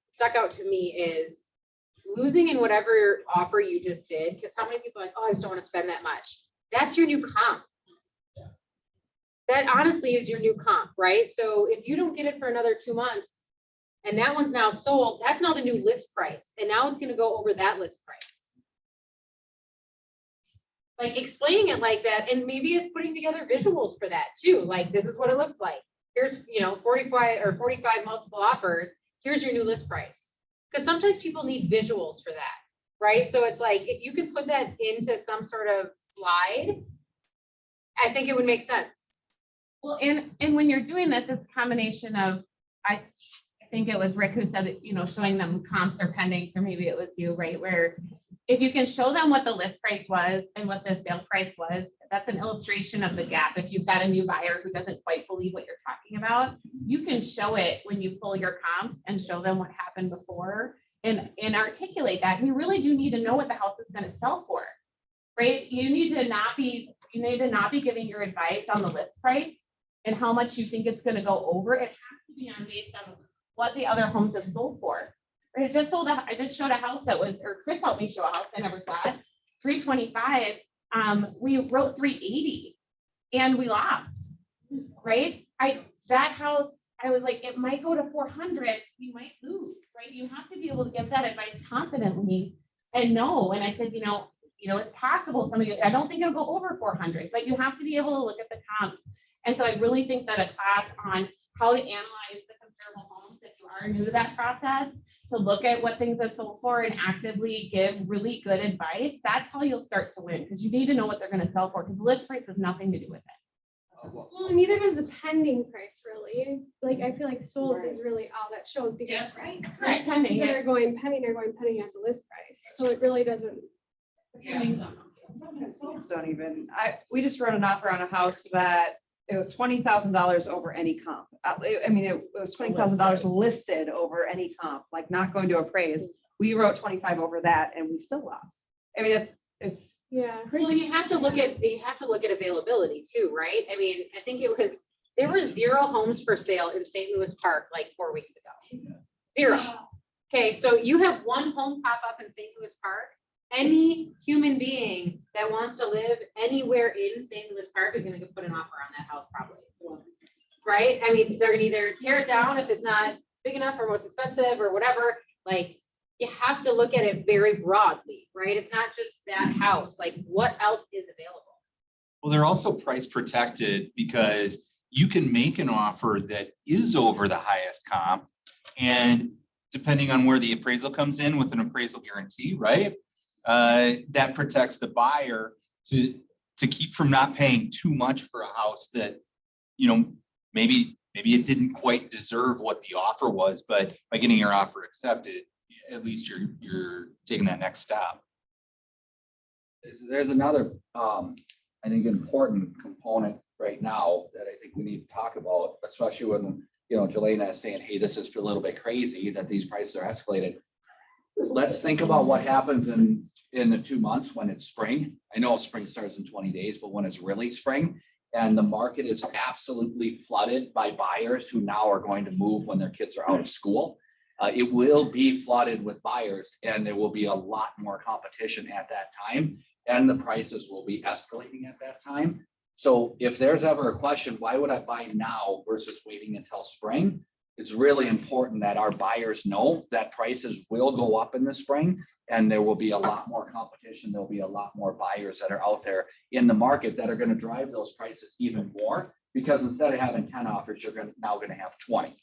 stuck out to me is losing in whatever offer you just did. Because how many people are like, oh, I just don't want to spend that much. That's your new comp. That honestly is your new comp, right? So if you don't get it for another 2 months and that one's now sold, that's now the new list price. And now it's going to go over that list price. Like explaining it like that. And maybe it's putting together visuals for that too. Like, this is what it looks like. Here's, 45 multiple offers. Here's your new list price. Because sometimes people need visuals for that, right? So it's like, if you can put that into some sort of slide, I think it would make sense. Well, and when you're doing this, it's a combination of, I think it was Rick who said that, showing them comps or pendings, or maybe it was you, right? Where if you can show them what the list price was and what the sale price was, that's an illustration of the gap. If you've got a new buyer who doesn't quite believe what you're talking about, you can show it when you pull your comps and show them what happened before and articulate that. And you really do need to know what the house is going to sell for, right? You need to not be giving your advice on the list price and how much you think it's going to go over. It has to be based on what the other homes have sold for. Right? I just showed a house that was, or Chris helped me show a house, I never saw it, 325. We wrote 380 and we lost, right? That house, I was like, it might go to 400, we might lose, right? You have to be able to give that advice confidently and know. And I said, it's possible some of you, I don't think it'll go over 400, but you have to be able to look at the comps. And so I really think that a class on how to analyze the comparable homes, if you are new to that process, to look at what things are sold for and actively give really good advice, that's how you'll start to win, because you need to know what they're going to sell for, because the list price has nothing to do with it. Well, neither does the pending price really. Like, I feel like sold is really all that shows because Right. correct pending, they're going pending at the list price. So it really doesn't. Don't even, we just wrote an offer on a house that it was $20,000 over any comp. It was $20,000 listed over any comp, like not going to appraise. We wrote 25 over that and we still lost. I mean, it's. Yeah. Well, you have to look at availability too, right? I mean, I think there were 0 homes for sale in St. Louis Park like 4 weeks ago. 0. Okay, so you have 1 home pop up in St. Louis Park. any human being that wants to live anywhere in St. Louis Park is gonna put an offer on that house probably. Right? I mean, they're gonna either tear it down if it's not big enough or most expensive or whatever. Like, you have to look at it very broadly, right? It's not just that house, like what else is available? Well, they're also price protected because you can make an offer that is over the highest comp. And depending on where the appraisal comes in with an appraisal guarantee, right? That protects the buyer to keep from not paying too much for a house that, you know, maybe it didn't quite deserve what the offer was, but by getting your offer accepted, at least you're taking that next step. There's another, I think, important component right now that I think we need to talk about, especially when, you know, Jelena is saying, hey, this is a little bit crazy that these prices are escalated. Let's think about what happens in the 2 months when it's spring. I know spring starts in 20 days, but when it's really spring and the market is absolutely flooded by buyers who now are going to move when their kids are out of school. It will be flooded with buyers and there will be a lot more competition at that time and the prices will be escalating at that time. So if there's ever a question, why would I buy now versus waiting until spring? It's really important that our buyers know that prices will go up in the spring and there will be a lot more competition. There'll be a lot more buyers that are out there in the market that are going to drive those prices even more because instead of having 10 offers, you're now going to have 20.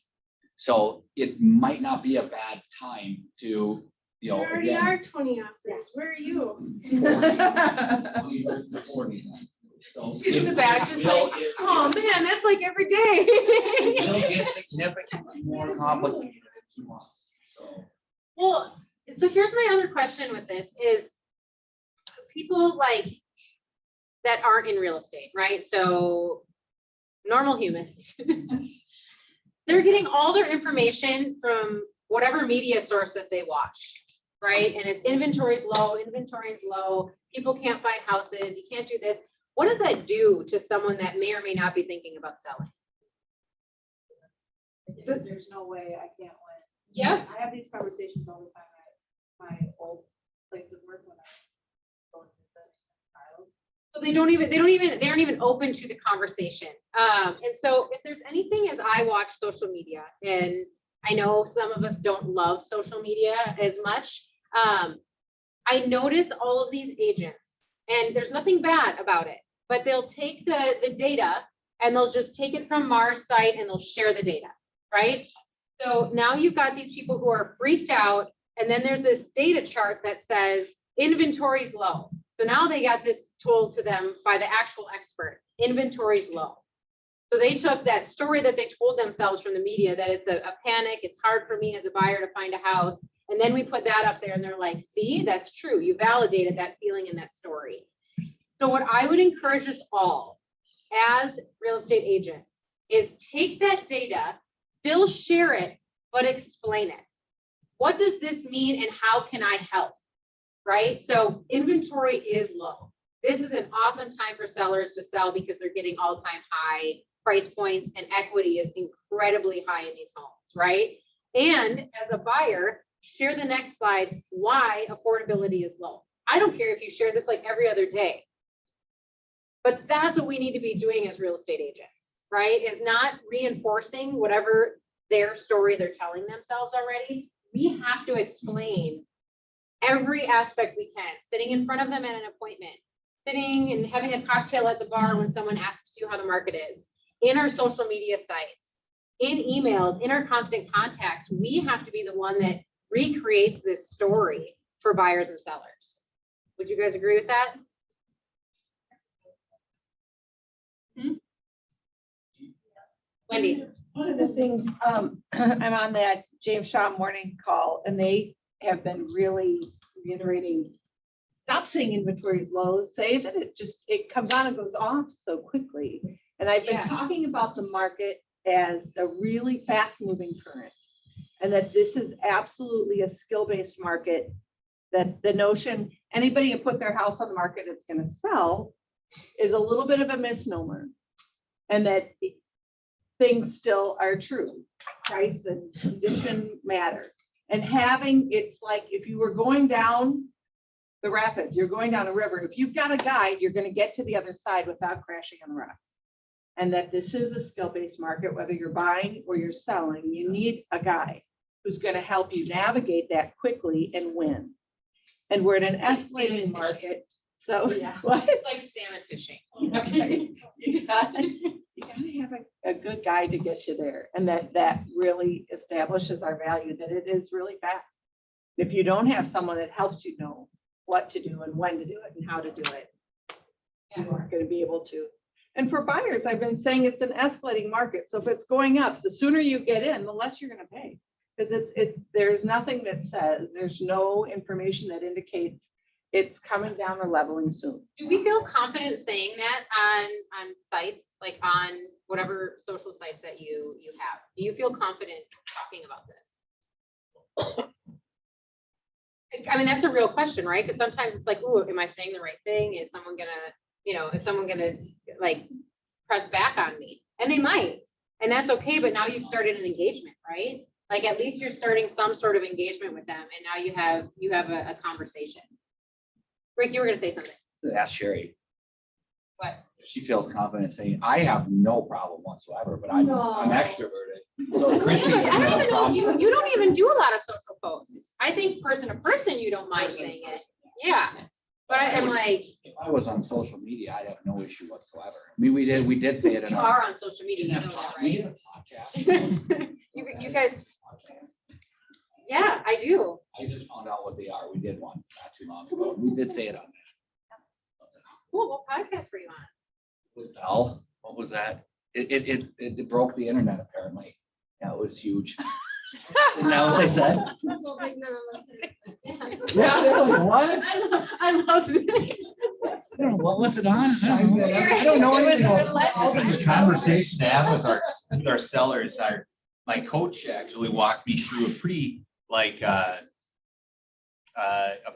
So it might not be a bad time to, you know, There already again, are 20 offers. Where are you? 20 versus 40 then. So She's in the back, just will- like, oh man, that's like every day. It will get significantly more complicated in 2 months. So Well, so here's my other question with this is people like that aren't in real estate, right? So normal humans. They're getting all their information from whatever media source that they watch, right? And it's inventory's low, people can't find houses, you can't do this. What does that do to someone that may or may not be thinking about selling? There's no way I can't win. Yeah. I have these conversations all the time at my old place of work when I go into the So they aren't even open to the conversation. And so if there's anything as I watch social media, and I know some of us don't love social media as much, I notice all of these agents, and there's nothing bad about it, but they'll take the data and they'll just take it from Mars site and they'll share the data, right? So now you've got these people who are freaked out, and then there's this data chart that says inventory's low. So now they got this told to them by the actual expert, inventory's low. So they took that story that they told themselves from the media that it's a panic, it's hard for me as a buyer to find a house. And then we put that up there and they're like, see, that's true. You validated that feeling in that story. So what I would encourage us all as real estate agents is take that data, still share it, but explain it. What does this mean and how can I help? Right? So inventory is low. This is an awesome time for sellers to sell because they're getting all-time high price points and equity is incredibly high in these homes, right? And as a buyer, share the next slide, why affordability is low. I don't care if you share this like every other day, but that's what we need to be doing as real estate agents, right? Is not reinforcing whatever their story they're telling themselves already. We have to explain every aspect we can, sitting in front of them at an appointment, sitting and having a cocktail at the bar when someone asks you how the market is, in our social media sites, in emails, in our constant contacts. We have to be the one that recreates this story for buyers and sellers. Would you guys agree with that? Wendy. One of the things, I'm on that James Shaw morning call and they have been really reiterating, stop saying inventory is low, say that it comes on and goes off so quickly. And I've been talking about the market as a really fast moving current. And that this is absolutely a skill-based market, that the notion anybody can put their house on the market it's going to sell is a little bit of a misnomer. And that things still are true. Price and condition matter. And having, it's like if you were going down the rapids, you're going down a river. If you've got a guide, you're gonna get to the other side without crashing on the rocks. And that this is a skill-based market, whether you're buying or you're selling, you need a guide who's gonna help you navigate that quickly and win. And we're in an escalating market, so. Yeah. What? It's like salmon fishing. Okay. You gotta have a good guide to get you there, and that really establishes our value, that it is really fast. If you don't have someone that helps you know what to do and when to do it and how to do it, you aren't gonna be able to. And for buyers, I've been saying it's an escalating market, so if it's going up, the sooner you get in, the less you're gonna pay. Because there's nothing that says, there's no information that indicates it's coming down or leveling soon. Do we feel confident saying that on sites, like on whatever social sites that you have? Do you feel confident talking about this? I mean, that's a real question, right? Because sometimes it's like, ooh, am I saying the right thing? Is someone gonna like press back on me? And they might, and that's okay, but now you've started an engagement, right? Like at least you're starting some sort of engagement with them, and now you have a conversation. Rick, you were gonna say something. Ask Sherry. What? If she feels confident saying, I have no problem whatsoever, but I'm extroverted. So Christie I doesn't have a don't even know, problem. you don't even do a lot of social posts. I think person to person, you don't mind saying it. Yeah, but I'm like, If I was on social media, I'd have no issue whatsoever. I mean, we did say it in you our. are on social media, you know that, We right? did a podcast. You guys, yeah, I do. I just found out what they are. We did one not too long ago. We did say it on Cool, what podcast were you on? that. Bell, what was that? It broke the internet apparently. Yeah, it was huge. Isn't that what I said? Yeah, they're like, what? I love it. I don't know, what was it on? I don't know anything about It's a conversation to have with our sellers. My coach actually walked me through a pretty a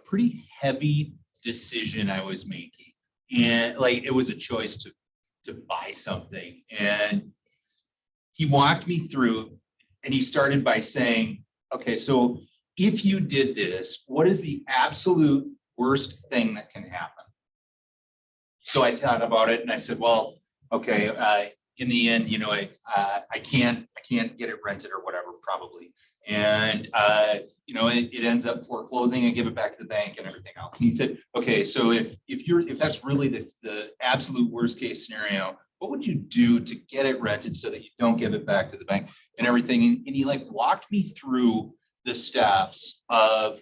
pretty heavy decision I was making. And like, it was a choice to buy something. And he walked me through, and he started by saying, okay, so if you did this, what is the absolute worst thing that can happen? So I thought about it and I said, well, okay, in the end, I can't get it rented or whatever, probably. And, it ends up foreclosing and give it back to the bank and everything else. And he said, okay, so if that's really the absolute worst case scenario, what would you do to get it rented so that you don't give it back to the bank and everything? And he like walked me through the steps of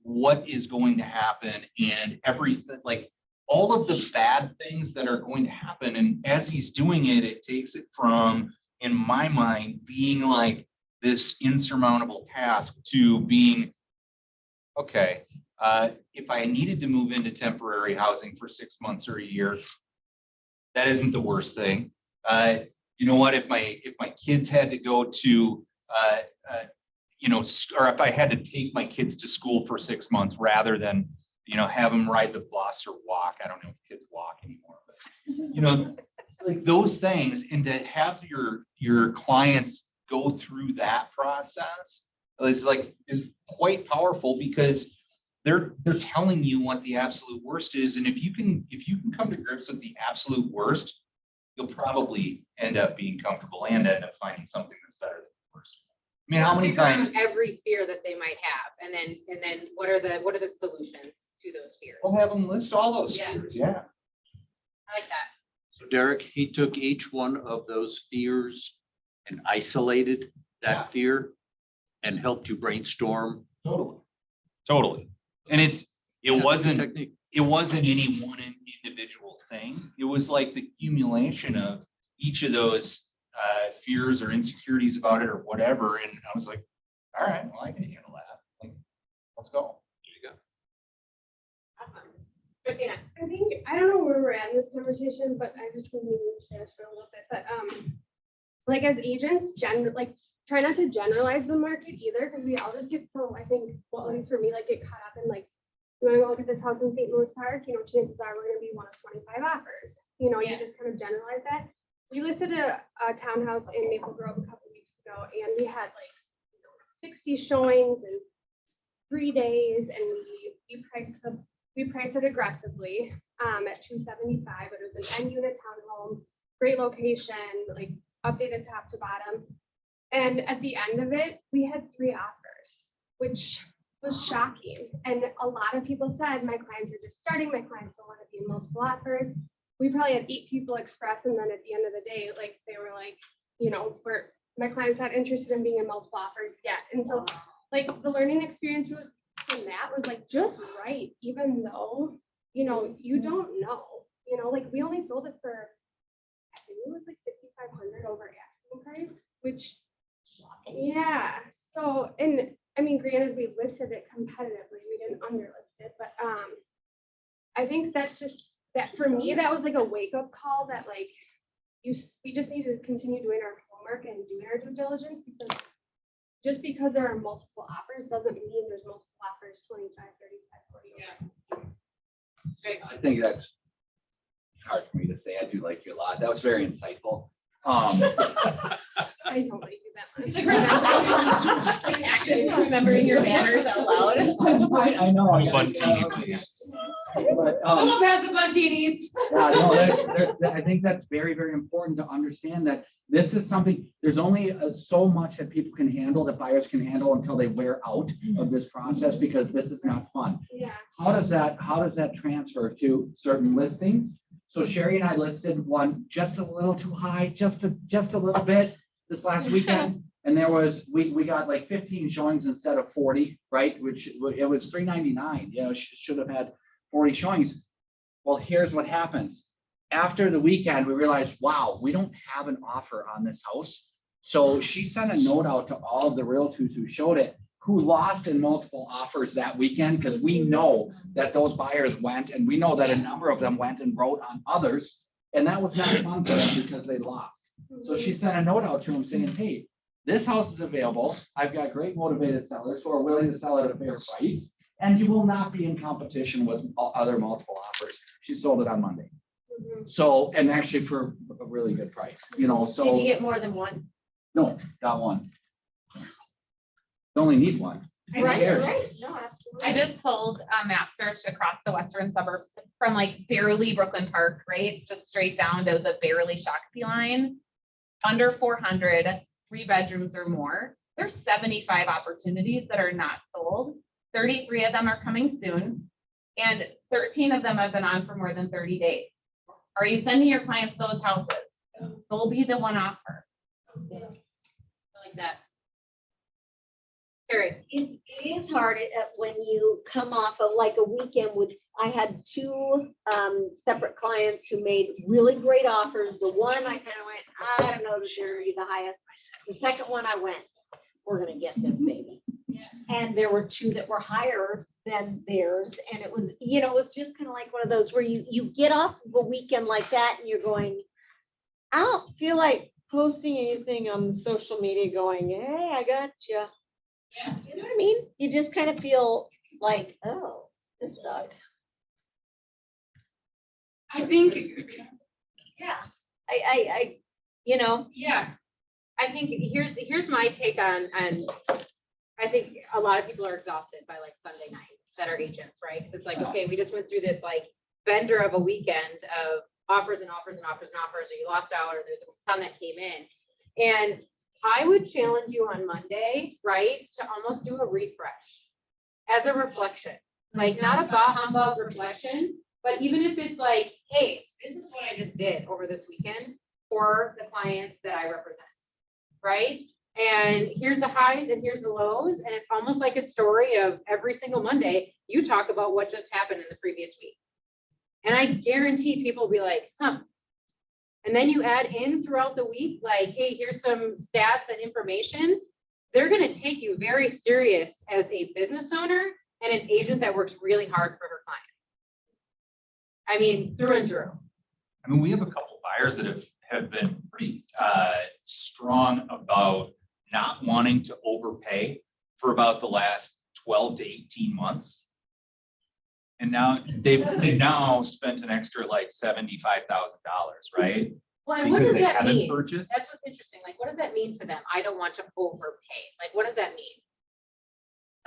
what is going to happen and everything, like all of the bad things that are going to happen. And as he's doing it, it takes it from, in my mind, being like this insurmountable task to being, okay, if I needed to move into temporary housing for 6 months or a year, that isn't the worst thing. You know what, if my kids had to go to, or if I had to take my kids to school for 6 months rather than, have them ride the bus or walk. I don't know if kids walk anymore, but, like those things, and to have your clients go through that process is quite powerful because they're telling you what the absolute worst is. And if you can come to grips with the absolute worst, you'll probably end up being comfortable and end up finding something that's better than the worst. I mean, how many times? Every fear that they might have, and then what are the solutions to those fears? We'll have them list all those Yeah. fears, yeah. I like that. So Derek, he took each one of those fears and isolated that fear and helped you brainstorm. Totally. And it wasn't Technique. any one individual thing. It was like the accumulation of each of those fears or insecurities about it or whatever. And I was like, all right, well, I can handle that. Like, let's go. There you go. Awesome. Christina. I think, I don't know where we're at in this conversation, but I just want to share for a little bit, but, like as agents, try not to generalize the market either, because we all just get so, I think, well, at least for me, like get caught up in like, you want to go look at this house in St. Louis Park, chances are we're going to be one of 25 offers. You just kind of generalize that. We listed a townhouse in Maple Grove a couple weeks ago, and we had like 60 showings in 3 days, and we priced the we priced it aggressively, at 275, but it was an end unit townhome, great location, like updated top to bottom. And at the end of it, we had 3 offers, which was shocking. And a lot of people said, my clients are just starting, my clients don't want to be in multiple offers. We probably had 8 people express, and then at the end of the day, like, they were like, you know, my client's not interested in being in multiple offers yet. And so, like, the learning experience was from that was like just right, even though, you know, you don't know, you know, like, we only sold it for, I think it was like 5,500 over asking price, which, yeah. So, and I mean, granted, we listed it competitively, we didn't underlist it, but I think that's just, that for me, that was like a wake up call that like, we just need to continue doing our homework and doing our due diligence, because just because there are multiple offers doesn't mean there's multiple offers 25, 35, 40. Yeah. I think that's hard for me to say. I do like you a lot. That was very insightful. I don't like you that much. Actually remembering your banners out loud. I know. Buntini, please. But, Someone pass the Buntinis. yeah, no, I think that's very, very important to understand that this is something, there's only so much that people can handle, that buyers can handle until they wear out of this process, because this is not fun. Yeah. How does that transfer to certain listings? So Sherry and I listed one just a little too high, just a little bit this last weekend. And there was, we got like 15 showings instead of 40, right? Which it was $399, you know, should have had 40 showings. Well, here's what happens. After the weekend, we realized, wow, we don't have an offer on this house. So she sent a note out to all of the realtors who showed it, who lost in multiple offers that weekend, because we know that those buyers went, and we know that a number of them went and wrote on others, and that was not fun for them because they lost. So she sent a note out to them saying, hey, this house is available. I've got great motivated sellers who are willing to sell it at a fair price, and you will not be in competition with other multiple offers. She sold it on Monday. So, and actually for a really good price, you know, so. Did you get more than one? No, got one. You only need one. Who cares? No, absolutely. I just pulled a map search across the western suburbs from like barely Brooklyn Park, right? Just straight down to the barely Shakopee line. Under 400, 3 bedrooms or more. There's 75 opportunities that are not sold. 33 of them are coming soon. And 13 of them have been on for more than 30 days. Are you sending your clients those houses? They'll be the one offer. I like that. Carrie. It is hard when you come off of like a weekend with, I had 2 separate clients who made really great offers. The one I kind of went, I don't know, Sherry, the highest. The second one I went, we're gonna get this baby. Yeah. And there were 2 that were higher than theirs. And it was, you know, it was just kind of like one of those where you get off of a weekend like that and you're going, I don't feel like posting anything on social media going, hey, I got you. Yeah. You know what I mean? You just kind of feel like, oh, this sucks. I think, Yeah. I you know, yeah. I think here's my take on I think a lot of people are exhausted by like Sunday night that are agents, right? Because it's like, okay, we just went through this like bender of a weekend of offers and offers and offers and offers, or you lost out, or there's a ton that came in. And I would challenge you on Monday, right, to almost do a refresh as a reflection, like not a bah humbug reflection, but even if it's like, hey, this is what I just did over this weekend for the clients that I represent, right? And here's the highs and here's the lows. And it's almost like a story of every single Monday, you talk about what just happened in the previous week. And I guarantee people will be like, huh. And then you add in throughout the week, like, hey, here's some stats and information. They're going to take you very serious as a business owner and an agent that works really hard for her client. I mean, through and through. I mean, we have a couple buyers that have been pretty strong about not wanting to overpay for about the last 12 to 18 months. And now they've now spent an extra like $75,000, right? Well, and what Because does they that haven't mean? purchased. That's what's interesting. Like, what does that mean to them? I don't want to overpay. Like, what does that mean?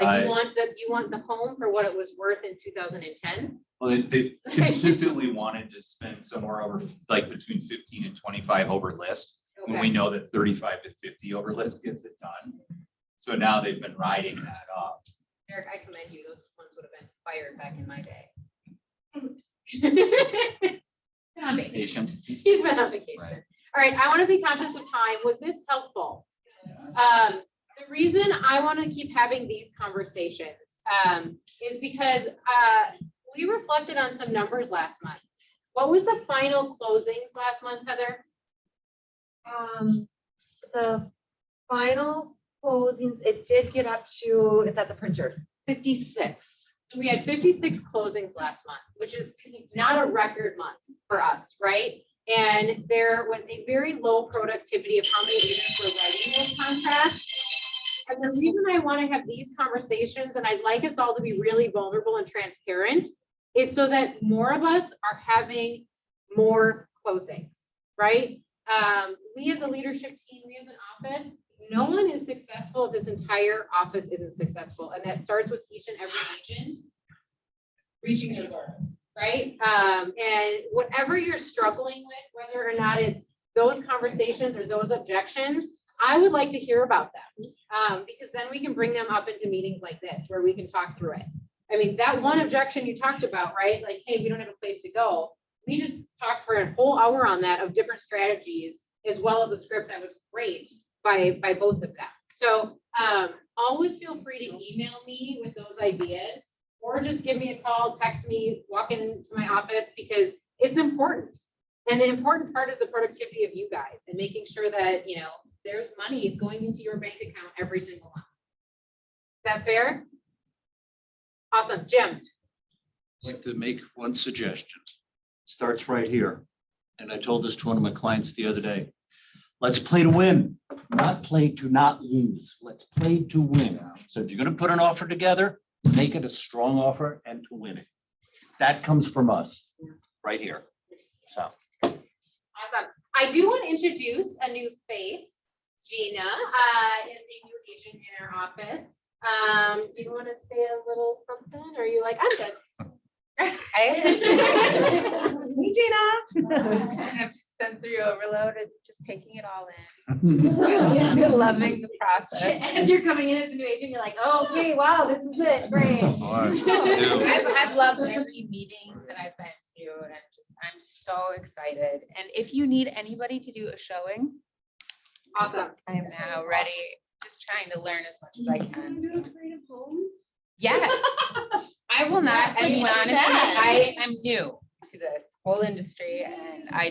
Like you want the home for what it was worth in 2010? Well, they consistently wanted to spend somewhere over, like between 15 and 25 over list. When we Okay. know that 35 to 50 over list gets it done. So now they've been riding that up. Eric, I commend you. Those ones would have been fired back in my day. Been on vacation. Patient. He's been on vacation. Right. All right, I want to be conscious of time. Was this helpful? The reason I want to keep having these conversations is because we reflected on some numbers last month. What was the final closings last month, Heather? The final closings, it did get up to, it's at the printer, 56. We had 56 closings last month, which is not a record month for us, right? And there was a very low productivity of how many agents were writing those contracts. And the reason I want to have these conversations, and I'd like us all to be really vulnerable and transparent, is so that more of us are having more closings, right? We as a leadership team, we as an office, no one is successful if this entire office isn't successful. And that starts with each and every agent reaching their goals, right? And whatever you're struggling with, whether or not it's those conversations or those objections, I would like to hear about them, because then we can bring them up into meetings like this where we can talk through it. I mean, that one objection you talked about, right? Like, hey, we don't have a place to go. We just talked for a whole hour on that of different strategies, as well as a script that was great by both of them. So always feel free to email me with those ideas, or just give me a call, text me, walk into my office, because it's important. And the important part is the productivity of you guys and making sure that, you know, there's money is going into your bank account every single month. Is that fair? Awesome. Jim. I'd like to make one suggestion. Starts right here. And I told this to one of my clients the other day. Let's play to win, not play to not lose. Let's play to win. So if you're going to put an offer together, make it a strong offer and to win it. That comes from us right here. So. Awesome. I do want to introduce a new face. Gina is a new agent in our office. Do you want to say a little something? Or are you like, I'm good? Hey, Gina. Kind of sensory overload, and just taking it all in. Loving the process. As you're coming in as a new agent, you're like, oh, okay, wow, this is it. Great. I've loved every meeting that I've been to, and I'm so excited. And if you need anybody to do a showing, Awesome. I am now ready, just trying to learn as much as I can. Do creative homes? Yes. I will not, I mean, honestly, I am new to this whole industry, and I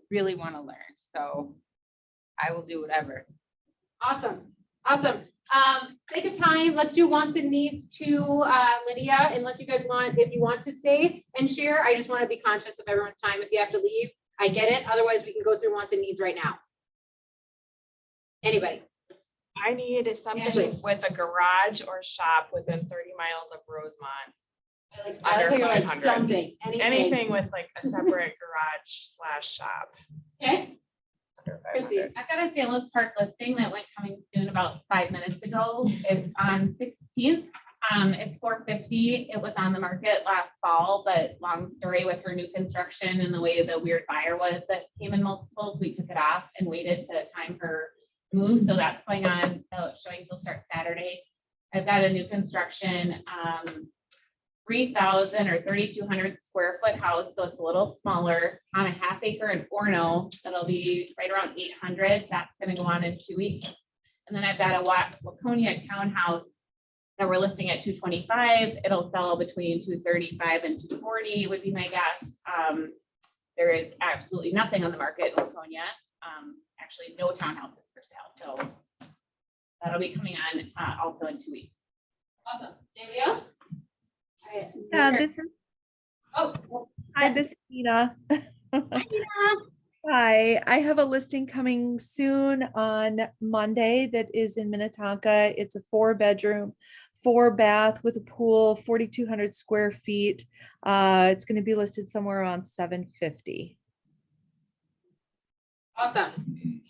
really want to learn. So I will do whatever. Awesome. Awesome. Sake of time, let's do wants and needs to Lydia, unless you guys want, if you want to stay and share. I just want to be conscious of everyone's time. If you have to leave, I get it. Otherwise, we can go through wants and needs right now. Anybody? I need something Ashley. with a garage or shop within 30 miles of Rosemont. I like Under you're like 500. something, Anything with like a separate garage/shop. Okay. Under Chrissy. 500. I've got a sales park listing that went coming soon about 5 minutes ago. It's on 16th. It's $450. It was on the market last fall, but long story with her new construction and the way the weird buyer was that came in multiples, we took it off and waited to time her move. So that's going on. So showing will start Saturday. I've got a new construction, 3,000 or 3,200 square foot house. So it's a little smaller on a half acre in Orno. That'll be right around 800. That's going to go on in 2 weeks. And then I've got a Waconia townhouse that we're listing at 225. It'll sell between 235 and 240 would be my guess. There is absolutely nothing on the market in Waconia. Actually, no townhouses for sale. So that'll be coming on also in 2 weeks. Awesome. Anybody else? This is, Oh, hi, this is Nina. hi, Nina. Hi, I have a listing coming soon on Monday that is in Minnetonka. It's a 4-bedroom, 4-bath with a pool, 4,200 square feet. It's going to be listed somewhere around $750. Awesome.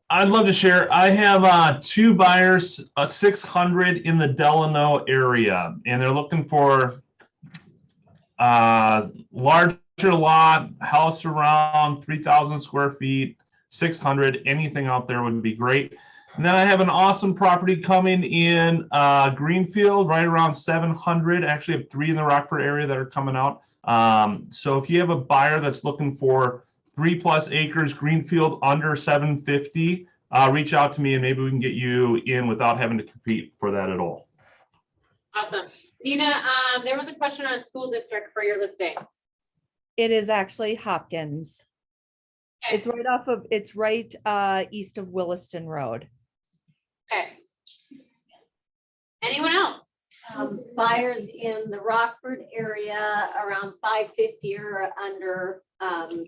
I'd love to share. I have two buyers, 600 in the Delano area, and they're looking for larger lot, house around 3,000 square feet, 600, anything out there would be great. And then I have an awesome property coming in Greenfield, right around 700. I actually have 3 in the Rockford area that are coming out. So if you have a buyer that's looking for 3+ acres, Greenfield under 750, reach out to me and maybe we can get you in without having to compete for that at all. Awesome. Nina, there was a question on school district for your listing. It is actually Hopkins. Okay. It's right east of Williston Road. Okay. Anyone else? Buyers in the Rockford area around 550 or under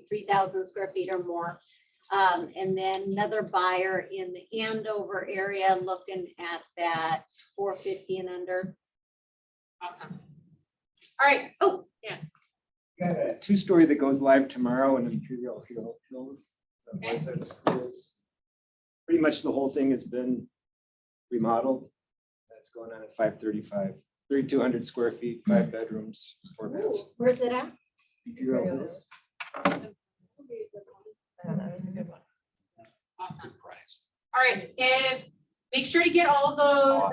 3,000 square feet or more. And then another buyer in the Andover area looking at that 450 and under. Awesome. All right. Oh, yeah. Got a 2-story that goes live tomorrow in Imperial Hills. Westside Schools. Pretty much the whole thing has been remodeled. That's going on at 535, 3,200 square feet, 5 bedrooms, 4 beds. Where's it at? Imperial Hills. Awesome. All right. Make sure to get all of those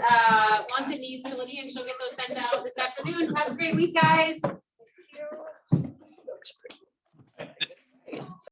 ones that needs to Lydia, and she'll get those sent out this afternoon. Have a great week, guys.